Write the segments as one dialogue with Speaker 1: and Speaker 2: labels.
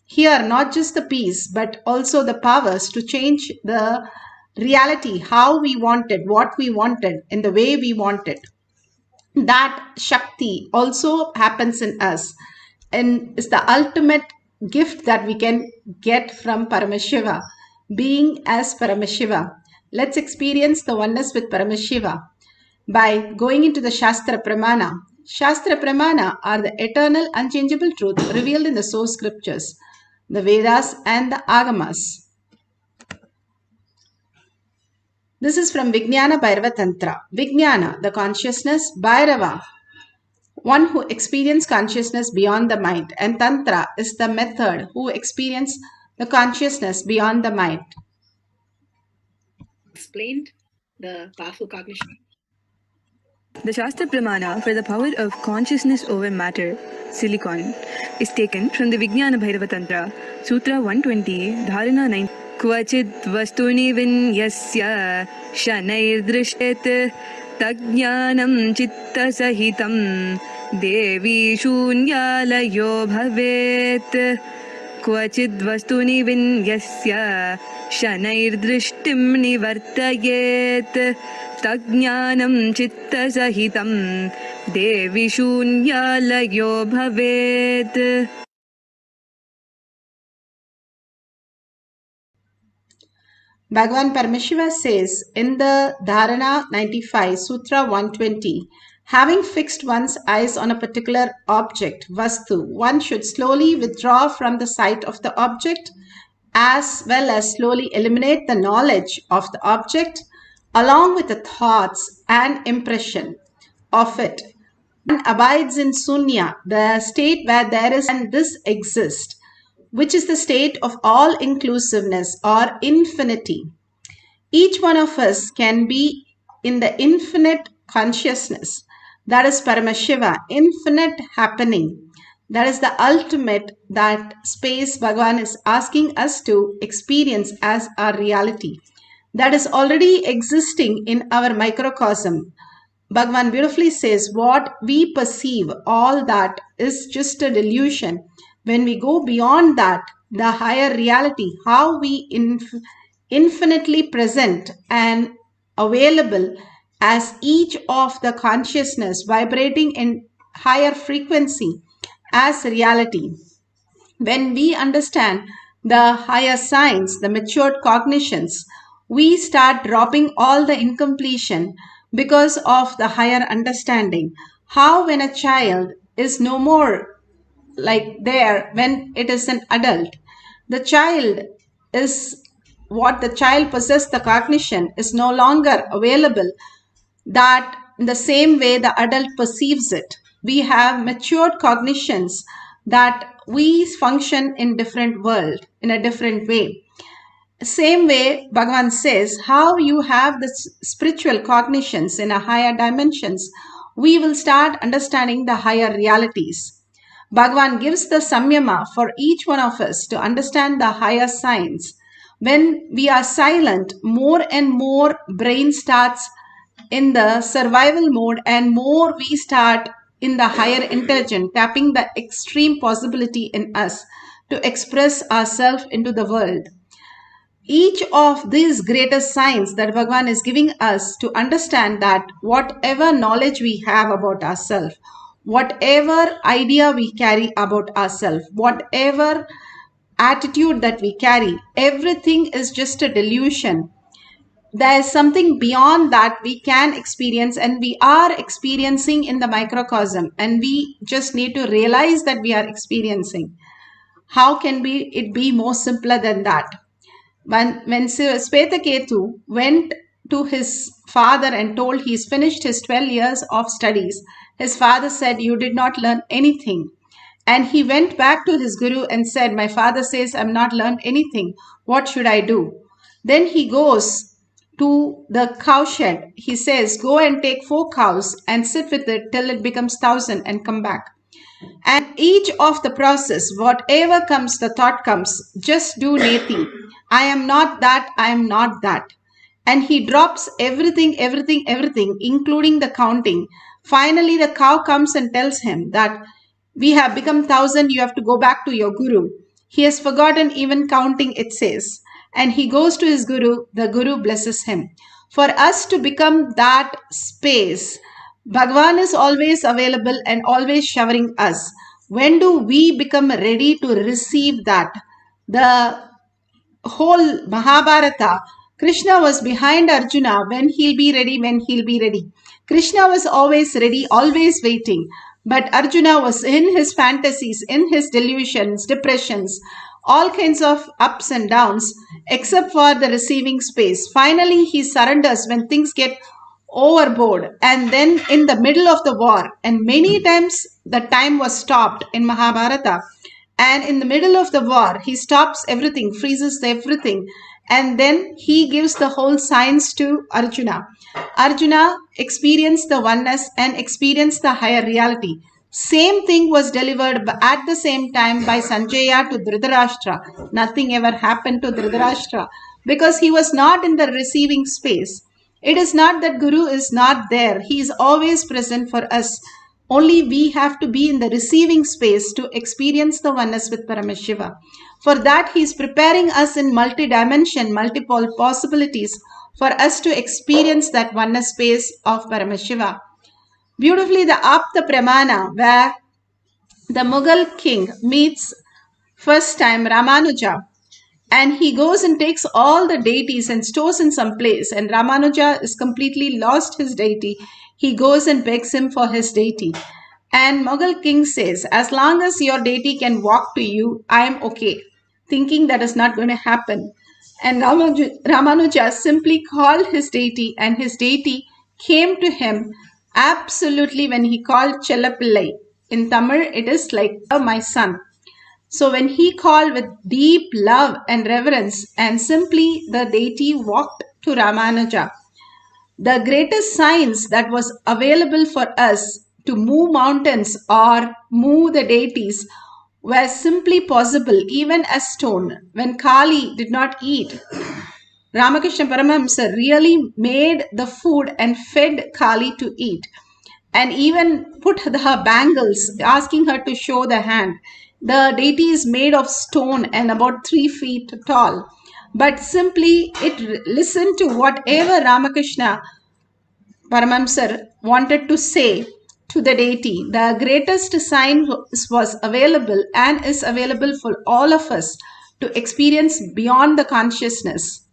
Speaker 1: Here, not just the peace, but also the powers to change the reality, how we wanted, what we wanted, in the way we wanted. That Shakti also happens in us and is the ultimate gift that we can get from Paramashiva, being as Paramashiva. Let's experience the oneness with Paramashiva by going into the Shastra Pramana. Shastra Pramana are the eternal, unchangeable truth revealed in the source scriptures, the Vedas and the Agamas. This is from Vijnana Bhairava Tantra. Vijnana, the consciousness, Bhairava, one who experiences consciousness beyond the mind, and Tantra is the method who experience the consciousness beyond the mind.
Speaker 2: Explained the powerful cognition.
Speaker 3: The Shastra Pramana for the power of consciousness over matter, silicon, is taken from the Vijnana Bhairava Tantra, Sutra 120, Dharana 9. Kvachid vastuni vinyasya shanair drishet tajnanam chitta sahitam devi shunyalayo bhavet. Kvachid vastuni vinyasya shanair drishtim nivartayet tajnanam chitta sahitam devi shunyalayo bhavet.
Speaker 1: Bhagavan Paramashiva says in the Dharana 95, Sutra 120, having fixed one's eyes on a particular object, Vastu, one should slowly withdraw from the sight of the object as well as slowly eliminate the knowledge of the object along with the thoughts and impression of it. One abides in Sunya, the state where there is and this exists, which is the state of all inclusiveness or infinity. Each one of us can be in the infinite consciousness, that is Paramashiva, infinite happening. That is the ultimate, that space Bhagavan is asking us to experience as our reality. That is already existing in our microcosm. Bhagavan beautifully says, what we perceive, all that is just a delusion. When we go beyond that, the higher reality, how we infinitely present and available as each of the consciousness vibrating in higher frequency as reality. When we understand the higher signs, the matured cognitions, we start dropping all the incompletion because of the higher understanding. How when a child is no more like there when it is an adult, the child is what the child possesses, the cognition is no longer available that in the same way the adult perceives it. We have matured cognitions that we function in different world, in a different way. Same way, Bhagavan says, how you have the spiritual cognitions in a higher dimensions, we will start understanding the higher realities. Bhagavan gives the samyama for each one of us to understand the higher signs. When we are silent, more and more brain starts in the survival mode and more we start in the higher intelligence, tapping the extreme possibility in us to express ourselves into the world. Each of these greater signs that Bhagavan is giving us to understand that whatever knowledge we have about ourselves, whatever idea we carry about ourselves, whatever attitude that we carry, everything is just a delusion. There is something beyond that we can experience and we are experiencing in the microcosm, and we just need to realize that we are experiencing. How can it be more simpler than that? When Svetaketu went to his father and told he's finished his 12 years of studies, his father said, you did not learn anything. And he went back to his guru and said, my father says I'm not learned anything. What should I do? Then he goes to the cow shed. He says, go and take 4 cows and sit with it till it becomes 1,000 and come back. And each of the process, whatever comes, the thought comes, just do neti. I am not that, I am not that. And he drops everything, including the counting. Finally, the cow comes and tells him that we have become 1,000, you have to go back to your guru. He has forgotten even counting, it says. And he goes to his guru, the guru blesses him. For us to become that space, Bhagavan is always available and always showering us. When do we become ready to receive that? The whole Mahabharata, Krishna was behind Arjuna when he'll be ready. Krishna was always ready, always waiting. But Arjuna was in his fantasies, in his delusions, depressions, all kinds of ups and downs, except for the receiving space. Finally, he surrenders when things get overboard, and then in the middle of the war, and many times the time was stopped in Mahabharata, and in the middle of the war he stops everything, freezes everything, and then he gives the whole science to Arjuna experienced the oneness and experienced the higher reality. Same thing was delivered at the same time by Sanjaya to Dhritarashtra. Nothing ever happened to Dhritarashtra because he was not in the receiving space. It is not that Guru is not there. He is always present for us. Only we have to be in the receiving space to experience the oneness with Paramashiva. For that, he is preparing us in multi-dimension, multiple possibilities for us to experience that oneness space of Paramashiva. Beautifully, the Apta Pramana, where the Mughal king meets first time Ramanuja, and he goes and takes all the deities and stores in some place, and Ramanuja is completely lost his deity. He goes and begs him for his deity, and Mughal king says, as long as your deity can walk to you, I am okay, thinking that is not going to happen. And Ramanuja simply called his deity, and his deity came to him absolutely when he called Chellapillai. In Tamil, it is like, oh, my son. So when he called with deep love and reverence, and simply the deity walked to Ramanuja. The greatest science that was available for us to move mountains or move the deities were simply possible, even as stone. When Kali did not eat, Ramakrishna Paramahamsa really made the food and fed Kali to eat, and even put her bangles, asking her to show the hand. The deity is made of stone and about 3 feet tall, but simply it listened to whatever Ramakrishna Paramahamsa wanted to say to the deity. The greatest sign was available and is available for all of us to experience beyond the consciousness,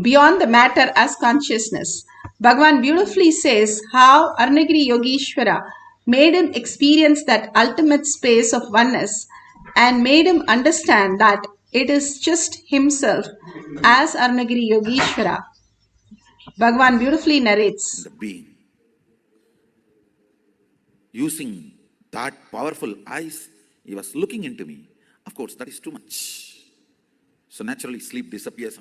Speaker 1: beyond the matter as consciousness. Bhagavan beautifully says how Arunagiri Yogeshwara made him experience that ultimate space of oneness and made him understand that it is just himself as Arunagiri Yogeshwara. Bhagavan beautifully narrates.
Speaker 4: The being, using that powerful eyes, he was looking into me. Of course, that is too much. So naturally, sleep disappears.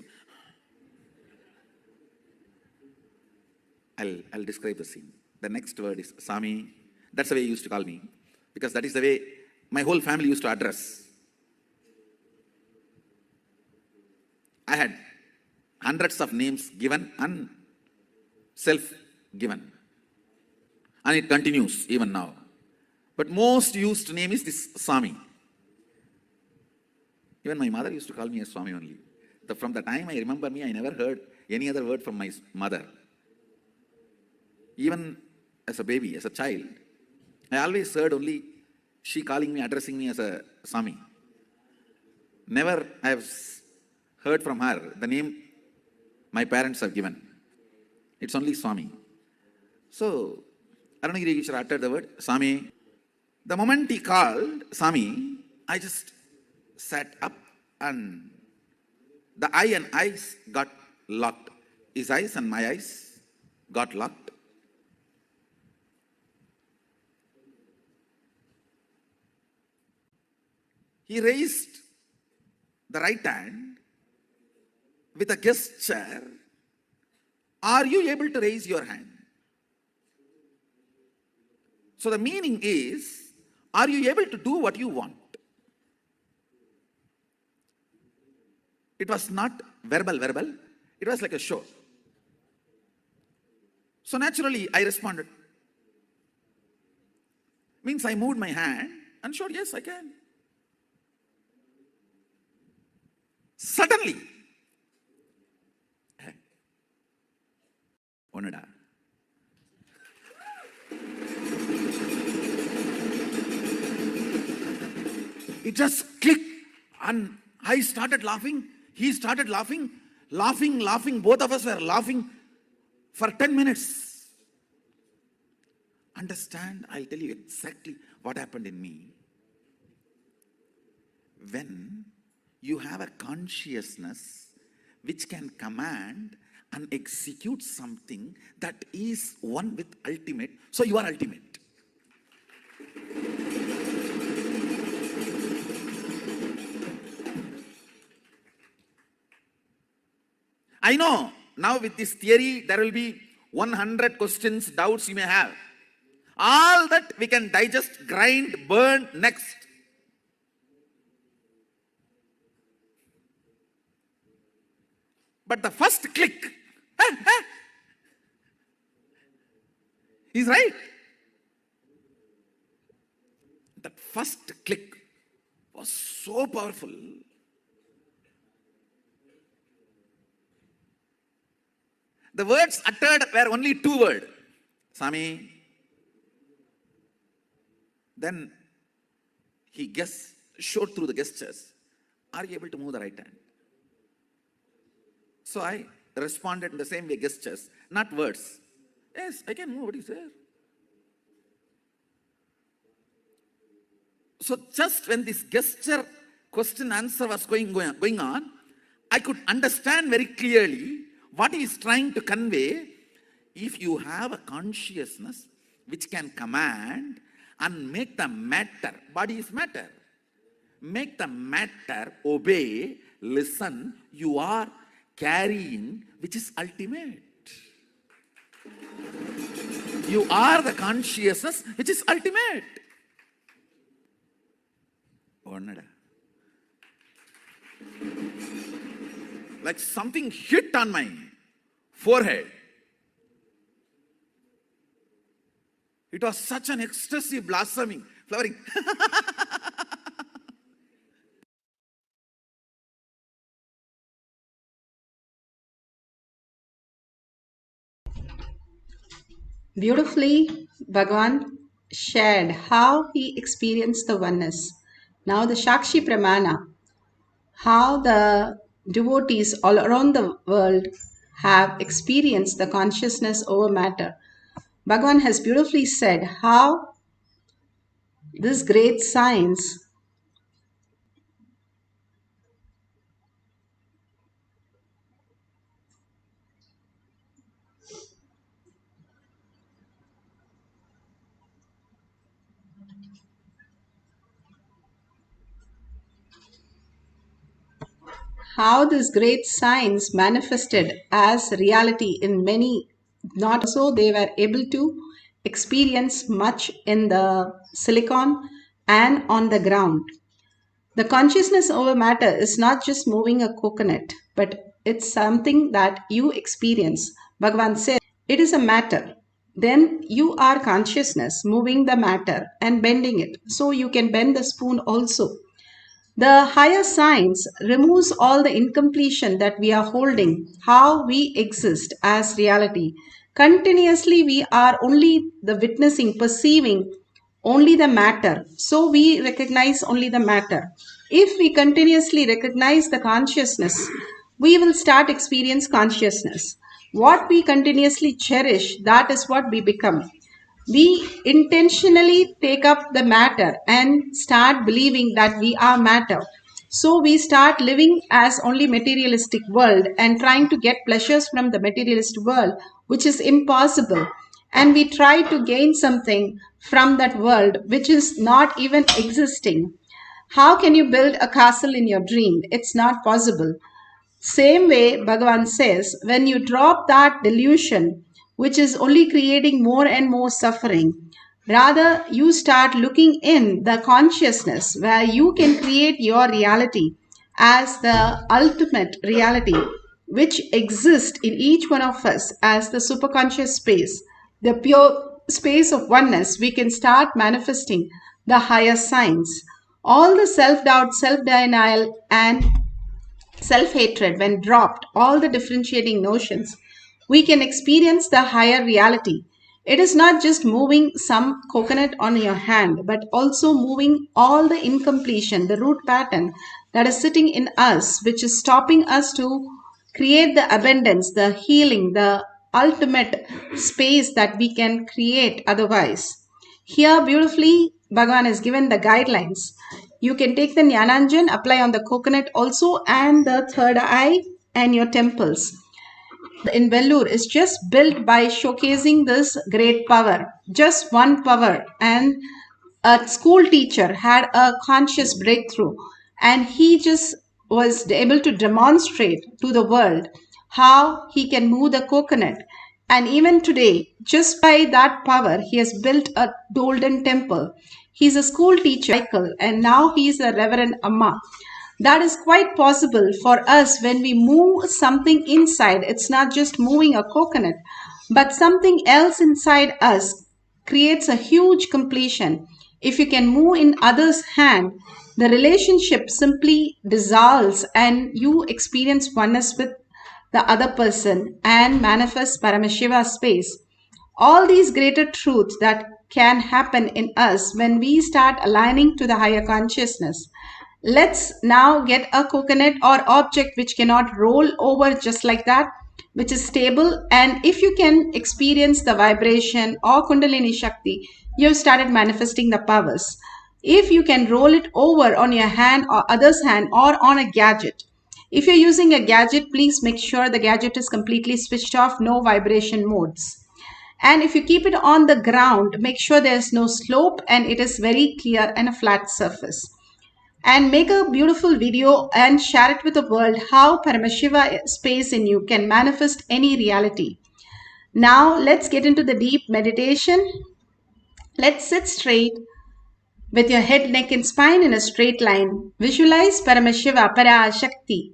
Speaker 4: I'll describe the scene. The next word is Sami. That's the way he used to call me, because that is the way my whole family used to address. I had hundreds of names given and self-given. And it continues even now. But most used name is this Swami. Even my mother used to call me as Swami only. From the time I remember me, I never heard any other word from my mother. Even as a baby, as a child, I always heard only she calling me, addressing me as a Swami. Never I have heard from her the name my parents have given. It's only Swami. So, Arunagiri Yogeshwara uttered the word Swami. The moment he called Swami, I just sat up and the eye and eyes got locked. His eyes and my eyes got locked. He raised the right hand with a gesture. Are you able to raise your hand? So the meaning is, are you able to do what you want? It was not verbal. It was like a show. So naturally, I responded. Means I moved my hand and showed, yes, I can. Suddenly, onada. It just clicked, and I started laughing. He started laughing, laughing. Both of us were laughing for 10 minutes. Understand? I'll tell you exactly what happened in me. When you have a consciousness which can command and execute something that is one with ultimate, so you are ultimate. I know now with this theory there will be 100 questions, doubts you may have. All that we can digest, grind, burn next. But the first click is right. That first click was so powerful. The words uttered were only two words. Swami. Then he showed through the gestures. Are you able to move the right hand? So I responded in the same way, gestures, not words. Yes, I can move. What is there? So just when this gesture, question, answer was going on, I could understand very clearly what he is trying to convey. If you have a consciousness which can command and make the matter, body is matter, make the matter obey, listen, you are carrying, which is ultimate. You are the consciousness which is ultimate. Like something hit on my forehead. It was such an ecstasy, blossoming, flowering.
Speaker 1: Beautifully, Bhagavan shared how he experienced the oneness. Now the Shakshi Pramana, how the devotees all around the world have experienced the consciousness over matter. Bhagavan has beautifully said how this great science manifested as reality in many, not so they were able to experience much in the silicon and on the ground. The consciousness over matter is not just moving a coconut, but it's something that you experience. Bhagavan says it is a matter. Then you are consciousness moving the matter and bending it. So you can bend the spoon also. The higher science removes all the incompletion that we are holding, how we exist as reality. Continuously, we are only the witnessing, perceiving only the matter. So we recognize only the matter. If we continuously recognize the consciousness, we will start experience consciousness. What we continuously cherish, that is what we become. We intentionally take up the matter and start believing that we are matter. So we start living as only materialistic world and trying to get pleasures from the materialist world, which is impossible. And we try to gain something from that world which is not even existing. How can you build a castle in your dream? It's not possible. Same way, Bhagavan says, when you drop that delusion, which is only creating more and more suffering, rather you start looking in the consciousness where you can create your reality as the ultimate reality, which exists in each one of us as the superconscious space, the pure space of oneness. We can start manifesting the higher signs. All the self-doubt, self-denial, and self-hatred, when dropped, all the differentiating notions, we can experience the higher reality. It is not just moving some coconut on your hand, but also moving all the incompletion, the root pattern that is sitting in us, which is stopping us to create the abundance, the healing, the ultimate space that we can create otherwise. Here, beautifully, Bhagavan has given the guidelines. You can take the Jnananjan, apply on the coconut also, and the third eye and your temples. In Vellore is just built by showcasing this great power, just one power. And a school teacher had a conscious breakthrough, and he just was able to demonstrate to the world how he can move the coconut. And even today, just by that power, he has built a golden temple. He's a school teacher, and now he's a Reverend Amma. That is quite possible for us when we move something inside. It's not just moving a coconut, but something else inside us creates a huge completion. If you can move in others' hand, the relationship simply dissolves and you experience oneness with the other person and manifest Paramashiva space. All these greater truths that can happen in us when we start aligning to the higher consciousness. Let's now get a coconut or object which cannot roll over just like that, which is stable. And if you can experience the vibration or Kundalini Shakti, you've started manifesting the powers. If you can roll it over on your hand or other's hand or on a gadget. If you're using a gadget, please make sure the gadget is completely switched off, no vibration modes. And if you keep it on the ground, make sure there's no slope and it is very clear and a flat surface. And make a beautiful video and share it with the world how Paramashiva space in you can manifest any reality. Now let's get into the deep meditation. Let's sit straight with your head, neck and spine in a straight line. Visualize Paramashiva, Parashakti,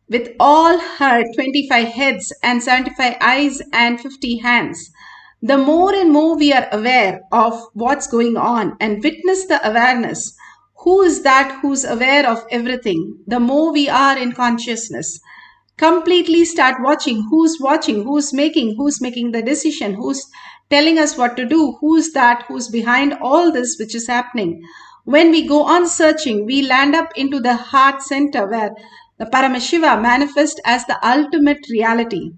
Speaker 1: with all her 25 heads and 75 eyes and 50 hands. The more and more we are aware of what's going on and witness the awareness, who is that who's aware of everything, the more we are in consciousness. Completely start watching who's making the decision, who's telling us what to do, who's that who's behind all this which is happening. When we go on searching, we land up into the heart center where the Paramashiva manifests as the ultimate reality.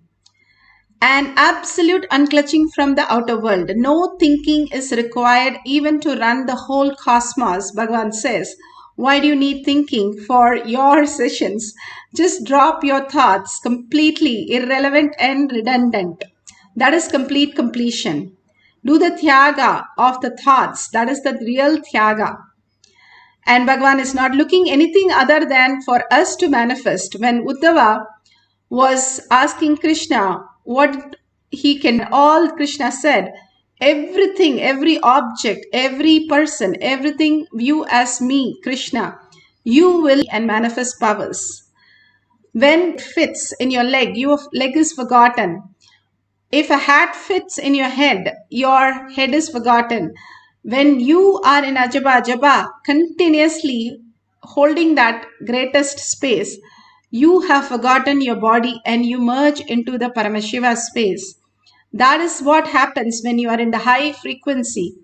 Speaker 1: An absolute unclutching from the outer world. No thinking is required even to run the whole cosmos, Bhagavan says. Why do you need thinking for your sessions? Just drop your thoughts, completely irrelevant and redundant. That is complete completion. Do the Tyaga of the thoughts. That is the real Tyaga. And Bhagavan is not looking anything other than for us to manifest. When Uddhava was asking Krishna what he can, all Krishna said, everything, every object, every person, everything view as me, Krishna. You will and manifest powers. When it fits in your leg, your leg is forgotten. If a hat fits in your head is forgotten. When you are in Ajaba Jaba, continuously holding that greatest space, you have forgotten your body and you merge into the Paramashiva space. That is what happens when you are in the high frequency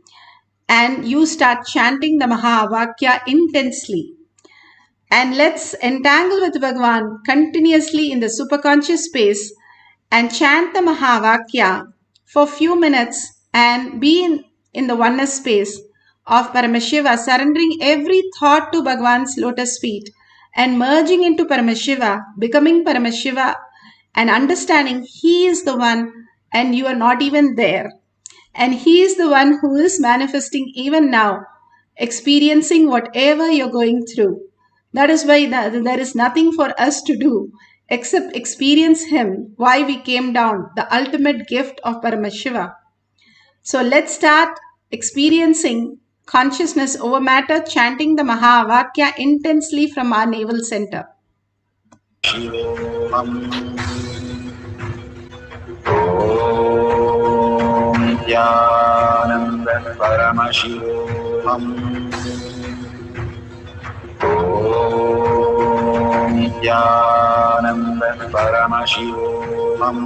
Speaker 1: and you start chanting the Mahavakya intensely. And let's entangle with Bhagavan continuously in the superconscious space and chant the Mahavakya for few minutes and be in the oneness space of Paramashiva, surrendering every thought to Bhagavan's lotus feet and merging into Paramashiva, becoming Paramashiva and understanding he is the one and you are not even there. And he is the one who is manifesting even now, experiencing whatever you're going through. That is why there is nothing for us to do except experience him, why we came down, the ultimate gift of Paramashiva. So let's start experiencing consciousness over matter, chanting the Mahavakya intensely from our navel center.
Speaker 5: Nithyananda Paramashivoham. Nithyananda Paramashivoham.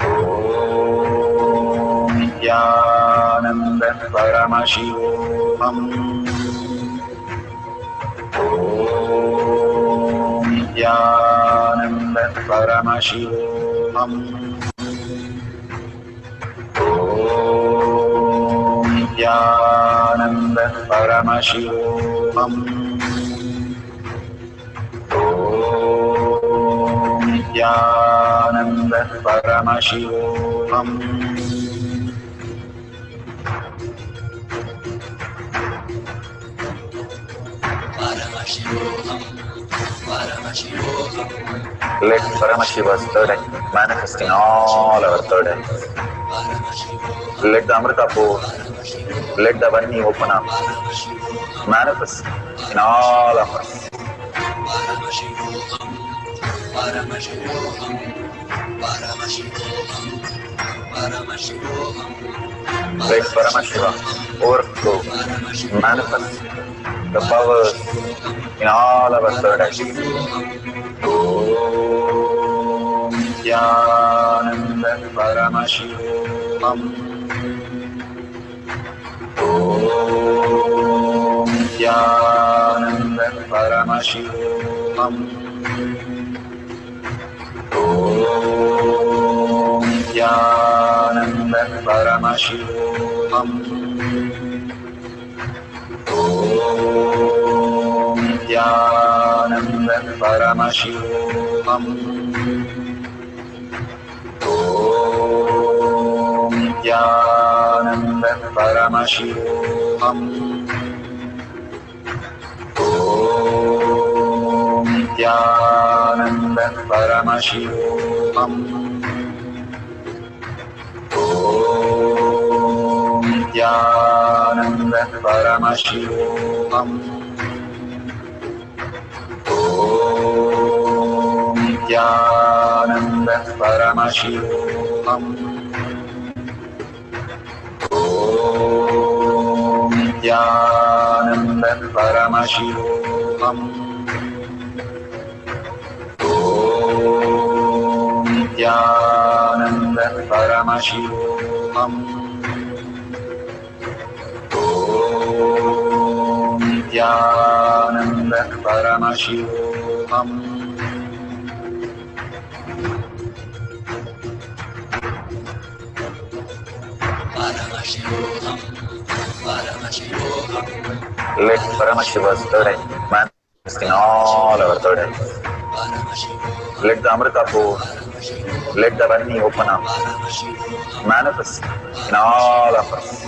Speaker 5: Om Nithyananda Paramashivoham. Om Nithyananda Paramashivoham. Om Nithyananda Paramashivoham. Om Nithyananda Paramashivoham. Let Paramashiva's third eye manifest in all our third eyes. Let the Amrita pour, let the Varni open up, manifest in all of us. Let Paramashiva overflow, manifest the powers in all our third eyes. Om Nithyananda Paramashivoham. Om Nithyananda Paramashivoham. Om Nithyananda Paramashivoham. Om Nithyananda Paramashivoham. Om Nithyananda Paramashivoham. Om Nithyananda Paramashivoham. Om Nithyananda Paramashivoham. Om Nithyananda Paramashivoham. Om Nithyananda Paramashivoham. Om Nithyananda Paramashivoham. Om Nithyananda Paramashivoham. Let Paramashiva's third eye manifest in all our third eyes. Let the Amrita pour, let the Varni open up, manifest in all of us.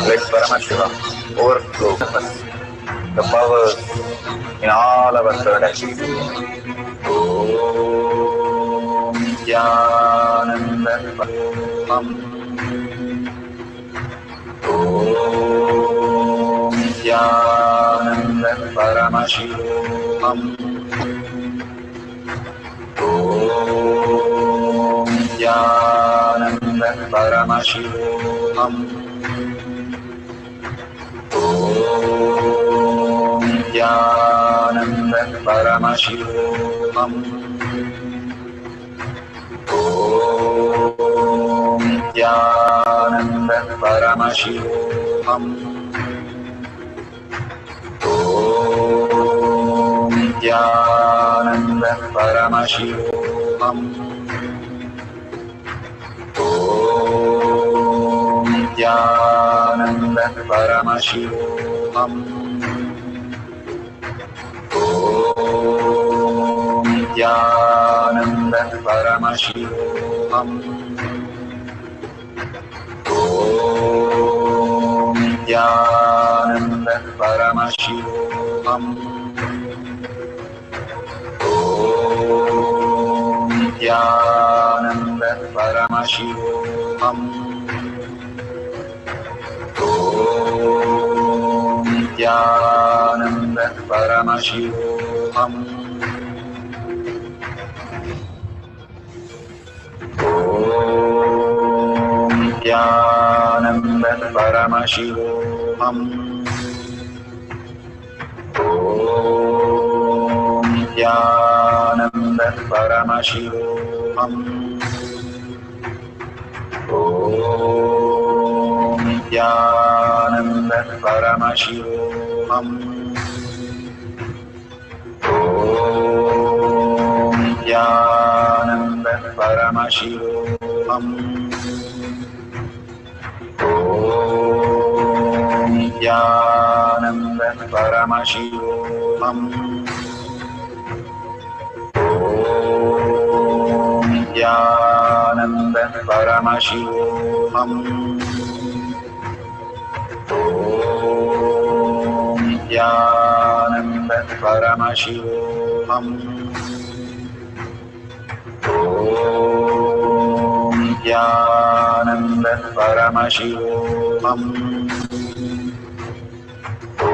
Speaker 5: Let Paramashiva overflow the powers in all our third eyes. Om Nithyananda Paramashivam. Om Nithyananda Paramashivoham. Om Nithyananda Paramashivoham. Om Nithyananda Paramashivoham. Om Nithyananda Paramashivoham. Om Nithyananda Paramashivoham. Om Nithyananda Paramashivoham. Om Nithyananda Paramashivoham. Om Nithyananda Paramashivoham. Om Nithyananda Paramashivoham. Om Nithyananda Paramashivoham. Om Nithyananda Paramashivoham. Om Nithyananda Paramashivoham. Om Nithyananda Paramashivoham. Om Nithyananda Paramashivoham. Om Nithyananda Paramashivoham. Om Nithyananda Paramashivoham. Om Nithyananda Paramashivoham. Om Nithyananda Paramashivoham. Om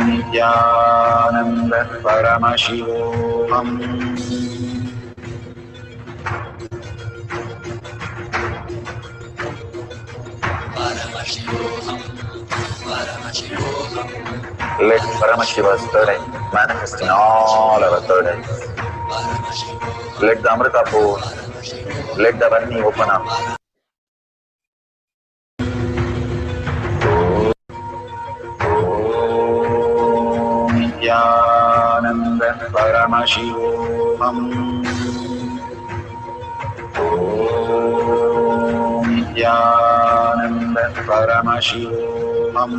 Speaker 5: Nithyananda Paramashivoham. Let Paramashiva's third eye manifest in all our third eyes. Let the Amrita pour, let the Varni open up. Om Nithyananda Paramashivoham. Om Nithyananda Paramashivoham.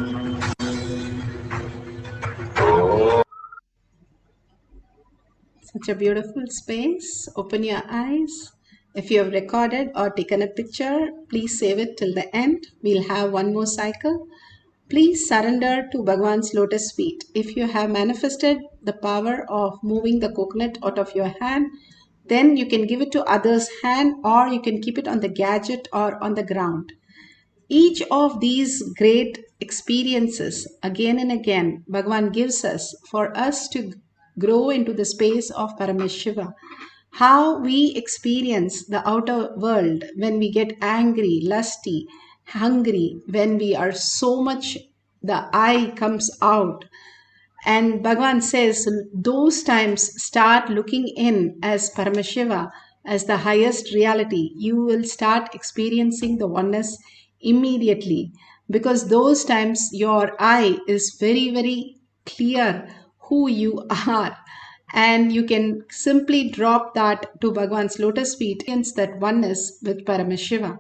Speaker 1: Such a beautiful space. Open your eyes. If you have recorded or taken a picture, please save it till the end. We'll have one more cycle. Please surrender to Bhagwan's lotus feet. If you have manifested the power of moving the coconut out of your hand, then you can give it to others' hand, or you can keep it on the gadget or on the ground. Each of these great experiences, again and again, Bhagwan gives us for us to grow into the space of Paramashiva. How we experience the outer world when we get angry, lusty, hungry, when we are so much, the I comes out. And Bhagwan says, those times start looking in as Paramashiva, as the highest reality. You will start experiencing the oneness immediately, because those times your I is very, very clear who you are. And you can simply drop that to Bhagwan's lotus feet, experience that oneness with Paramashiva.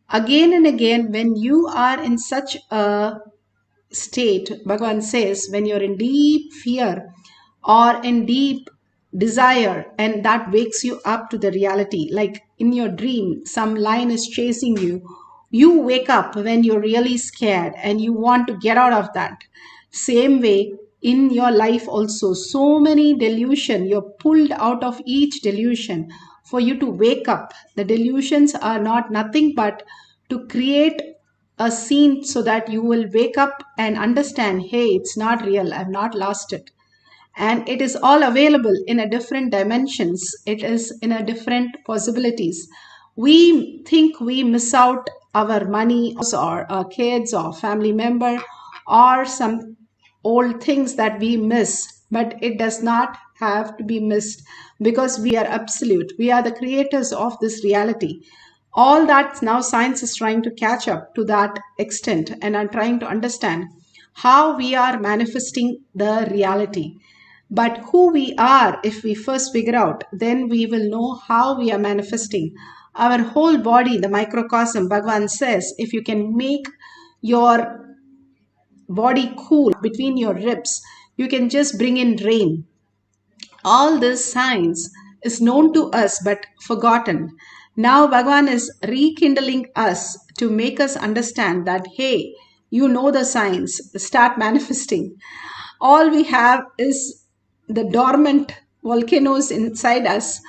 Speaker 1: Again and again, when you are in such a state, Bhagavan says, when you're in deep fear or in deep desire, and that wakes you up to the reality, like in your dream, some lion is chasing you, you wake up when you're really scared and you want to get out of that. Same way, in your life also, so many delusion, you're pulled out of each delusion for you to wake up. The delusions are not nothing but to create a scene so that you will wake up and understand, hey, it's not real, I've not lost it. And it is all available in a different dimensions. It is in a different possibilities. We think we miss out our money or our kids or family member or some old things that we miss, but it does not have to be missed, because we are absolute. We are the creators of this reality. All that now science is trying to catch up to that extent and are trying to understand how we are manifesting the reality. But who we are, if we first figure out, then we will know how we are manifesting. Our whole body, the microcosm, Bhagavan says, if you can make your body cool between your ribs, you can just bring in rain. All this science is known to us but forgotten. Now Bhagavan is rekindling us to make us understand that, hey, you know the science, start manifesting. All we have is the dormant volcanoes inside us,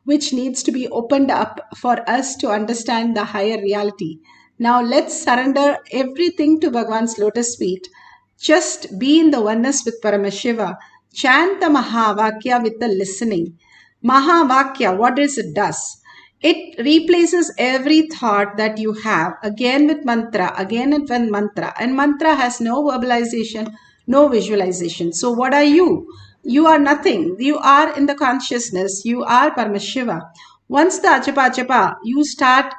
Speaker 1: which needs to be opened up for us to understand the higher reality. Now let's surrender everything to Bhagavan's lotus feet. Just be in the oneness with Paramashiva. Chant the Mahavakya with the listening. Mahavakya, what does it does? It replaces every thought that you have again with mantra, and mantra has no verbalization, no visualization. So what are you? You are nothing. You are in the consciousness. You are Paramashiva. Once the achapa, you start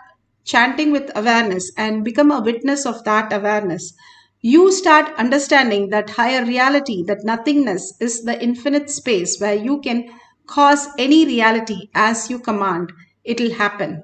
Speaker 1: chanting with awareness and become a witness of that awareness. You start understanding that higher reality, that nothingness is the infinite space where you can cause any reality as you command. It'll happen.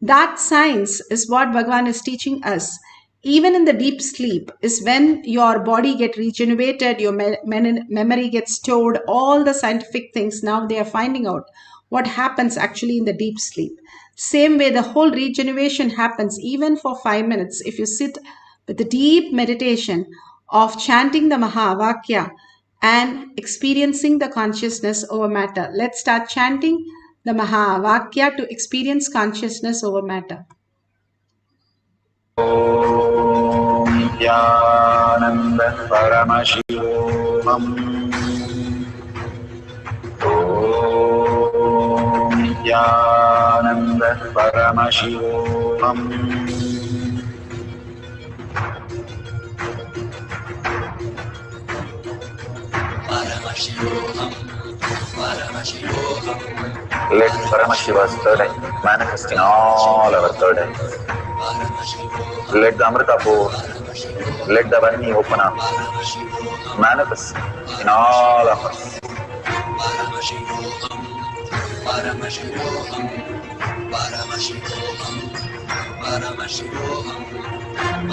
Speaker 1: That science is what Bhagavan is teaching us. Even in the deep sleep is when your body gets regenerated, your memory gets stored, all the scientific things now they are finding out what happens actually in the deep sleep. Same way the whole regeneration happens even for 5 minutes. If you sit with the deep meditation of chanting the Mahavakya and experiencing the consciousness over matter. Let's start chanting the Mahavakya to experience consciousness over matter.
Speaker 5: Om Nithyananda Paramashivoham. Om Nithyananda Paramashivoham. Let Paramashiva's third eye manifest in all our third eyes. Let the Amritapur, let the Varni open up, manifest in all of us.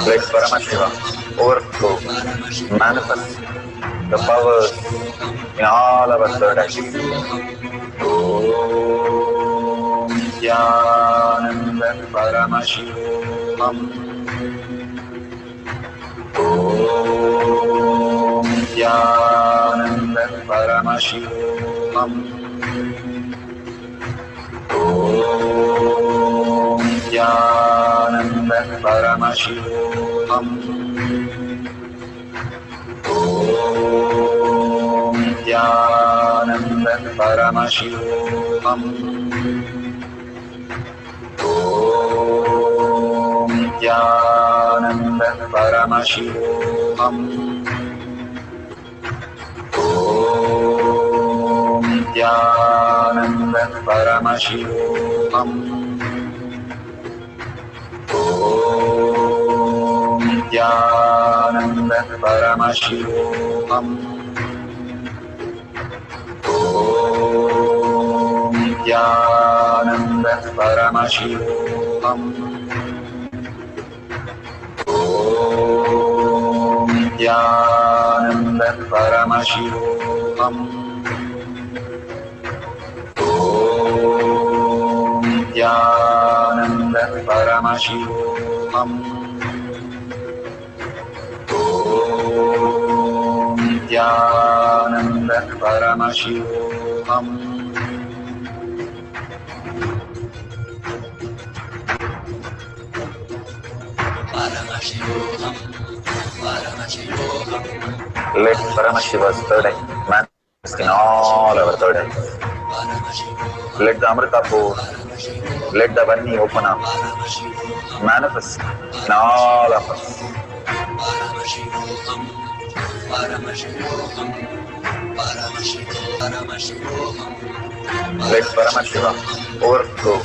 Speaker 5: Let Paramashiva overflow, manifest the powers in all our third eyes. Om Nithyananda Paramashivoham. Om Nithyananda Paramashivoham. Om Nithyananda Paramashivoham. Om Nithyananda Paramashivoham. Om Nithyananda Paramashivoham. Om Nithyananda Paramashivoham. Om Nithyananda Paramashivoham. Om Nithyananda Paramashivoham. Om Nithyananda Paramashivoham. Om Nithyananda Paramashivoham. Om Nithyananda Paramashivoham. Let Paramashiva's third eye manifest in all our third eyes. Let the Amritapur, let the Varni open up, manifest in all of us. Let Paramashiva overflow,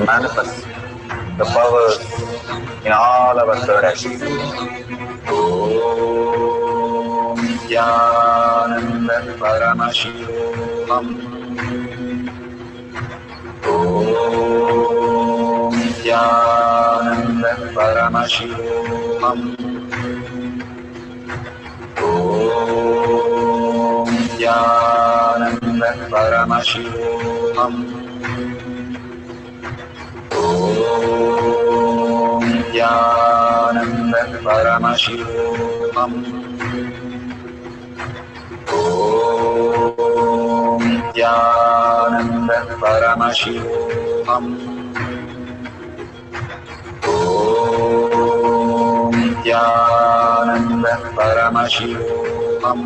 Speaker 5: manifest the powers in all our third eyes. Om Nithyananda Paramashivoham. Om Nithyananda Paramashivoham. Om Nithyananda Paramashivoham. Om Nithyananda Paramashivoham. Om Nithyananda Paramashivoham. Om Nithyananda Paramashivoham.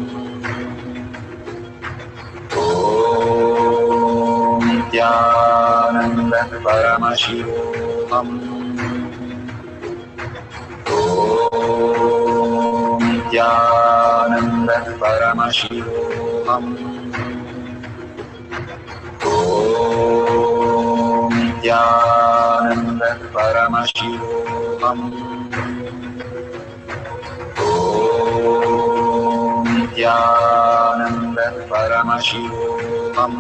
Speaker 5: Om Nithyananda Paramashivoham. Om Nithyananda Paramashivoham. Om Nithyananda Paramashivoham. Om Nithyananda Paramashivoham.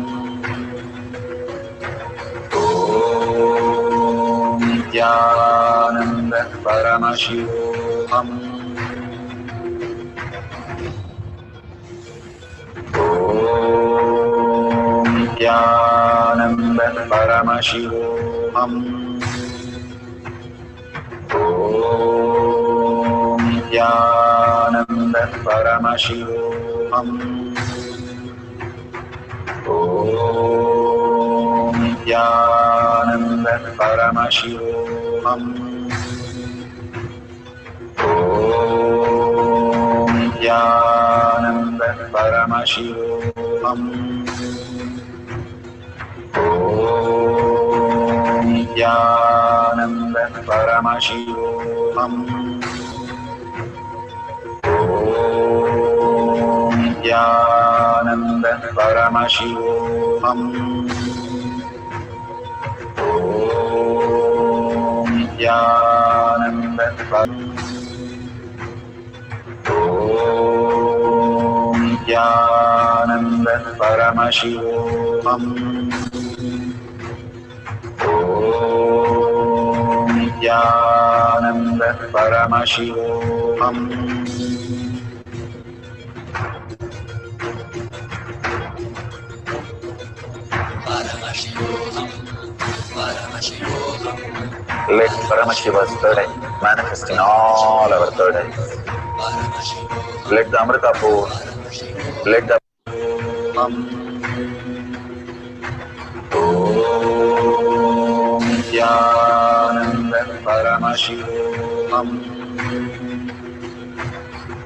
Speaker 5: Om Nithyananda Paramashivoham. Om Nithyananda Paramashivoham. Om Nithyananda Paramashivoham. Om Nithyananda Paramashivoham. Om Nithyananda Paramashivoham. Om Nithyananda Paramashivoham. Om Nithyananda Paramashivoham. Om Nithyananda Om Nithyananda Paramashivoham. Om Nithyananda Paramashivoham. Let Paramashiva's third eye manifest in all our third eyes. Let the Amrita pour, let the Om Nithyananda Paramashivoham.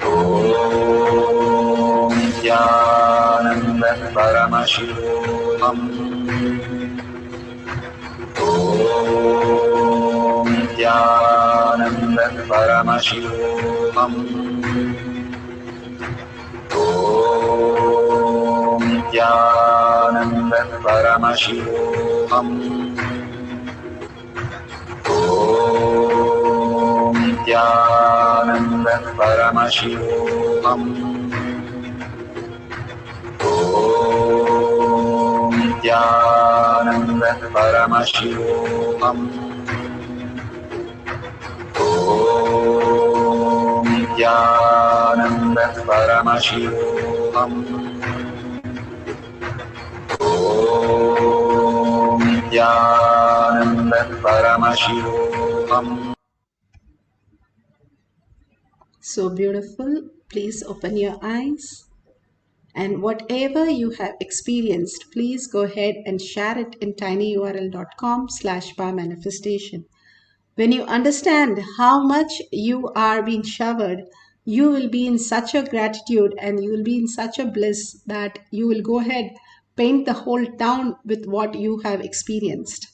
Speaker 5: Om Nithyananda Paramashivoham. Om Nithyananda Paramashivoham. Om Nithyananda Paramashivoham. Om Nithyananda Paramashivoham. Om Nithyananda Paramashivoham. Om Nithyananda Paramashivoham. Om Nithyananda Paramashivoham.
Speaker 1: So beautiful. Please open your eyes. And whatever you have experienced, please go ahead and share it in tinyurl.com/powermanifestation. When you understand how much you are being showered, you will be in such a gratitude and you will be in such a bliss that you will go ahead, paint the whole town with what you have experienced.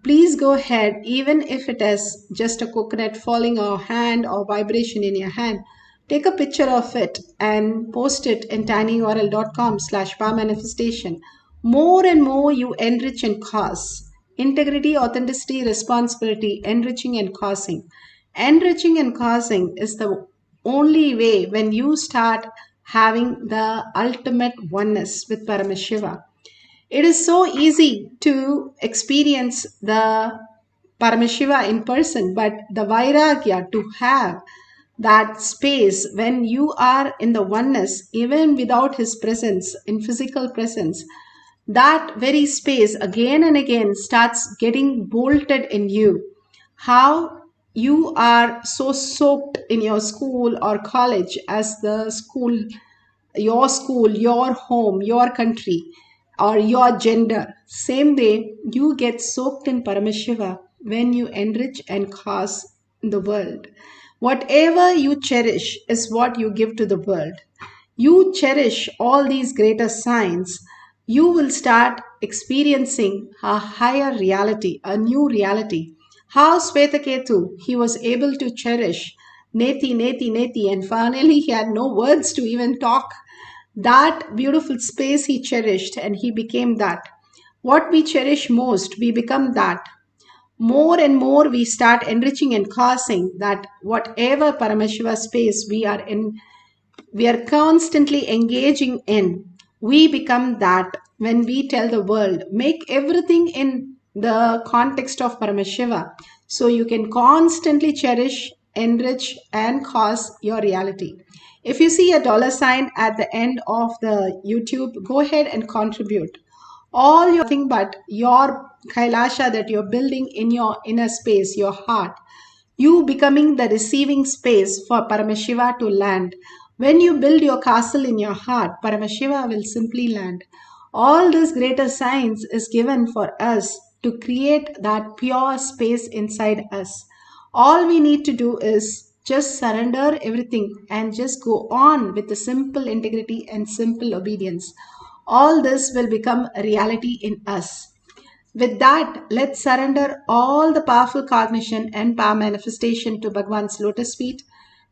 Speaker 1: Please go ahead, even if it is just a coconut falling or hand or vibration in your hand, take a picture of it and post it in tinyurl.com/powermanifestation. More and more you enrich and cause. Integrity, authenticity, responsibility, enriching and causing. Enriching and causing is the only way when you start having the ultimate oneness with Paramashiva. It is so easy to experience the Paramashiva in person, but the Vairagya to have that space when you are in the oneness, even without his presence, in physical presence, that very space again and again starts getting bolted in you. How you are so soaked in your school or college as the school, your home, your country, or your gender. Same way, you get soaked in Paramashiva when you enrich and cause the world. Whatever you cherish is what you give to the world. You cherish all these greater signs you will start experiencing a higher reality, a new reality. How Swetaketu, he was able to cherish Neti, Neti, Neti, and finally he had no words to even talk. That beautiful space he cherished, and he became that. What we cherish most, we become that. More and more we start enriching and causing that whatever Paramashiva space we are constantly engaging in, we become that. When we tell the world, make everything in the context of Paramashiva, so you can constantly cherish, enrich, and cause your reality. If you see a dollar sign at the end of the YouTube, go ahead and contribute. All your nothing but your Kailasha that you're building in your inner space, your heart, you becoming the receiving space for Paramashiva to land. When you build your castle in your heart, Paramashiva will simply land. All this greater science is given for us to create that pure space inside us. All we need to do is just surrender everything and just go on with the simple integrity and simple obedience. All this will become a reality in us. With that, let's surrender all the powerful cognition and power manifestation to Bhagwan's lotus feet.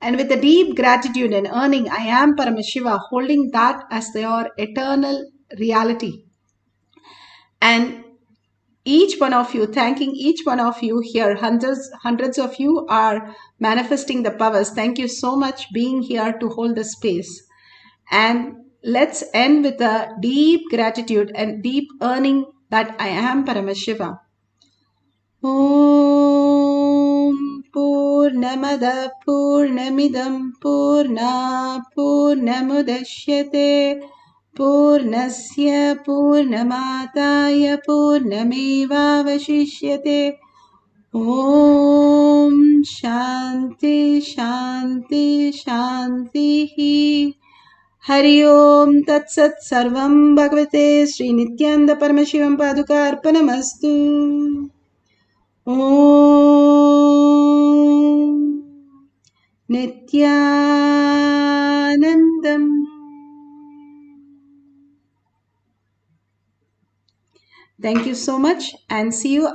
Speaker 1: And with a deep gratitude and earning, I am Paramashiva, holding that as their eternal reality. And each one of you, thanking each one of you here, hundreds of you are manifesting the powers. Thank you so much being here to hold the space. And let's end with a deep gratitude and deep earning that I am Paramashiva. Om Purnamada Purnamidam Purna Purnamudashyate Purnasya Purnamataya Purnamevavashishyate. Om Shanti Shanti Shanti. Hari Om Tat Sat Sarvam Bhagavate Sri Nithyananda Paramashivam Paduka Arpanamastu. Om Nithyanandam. Thank you so much and see you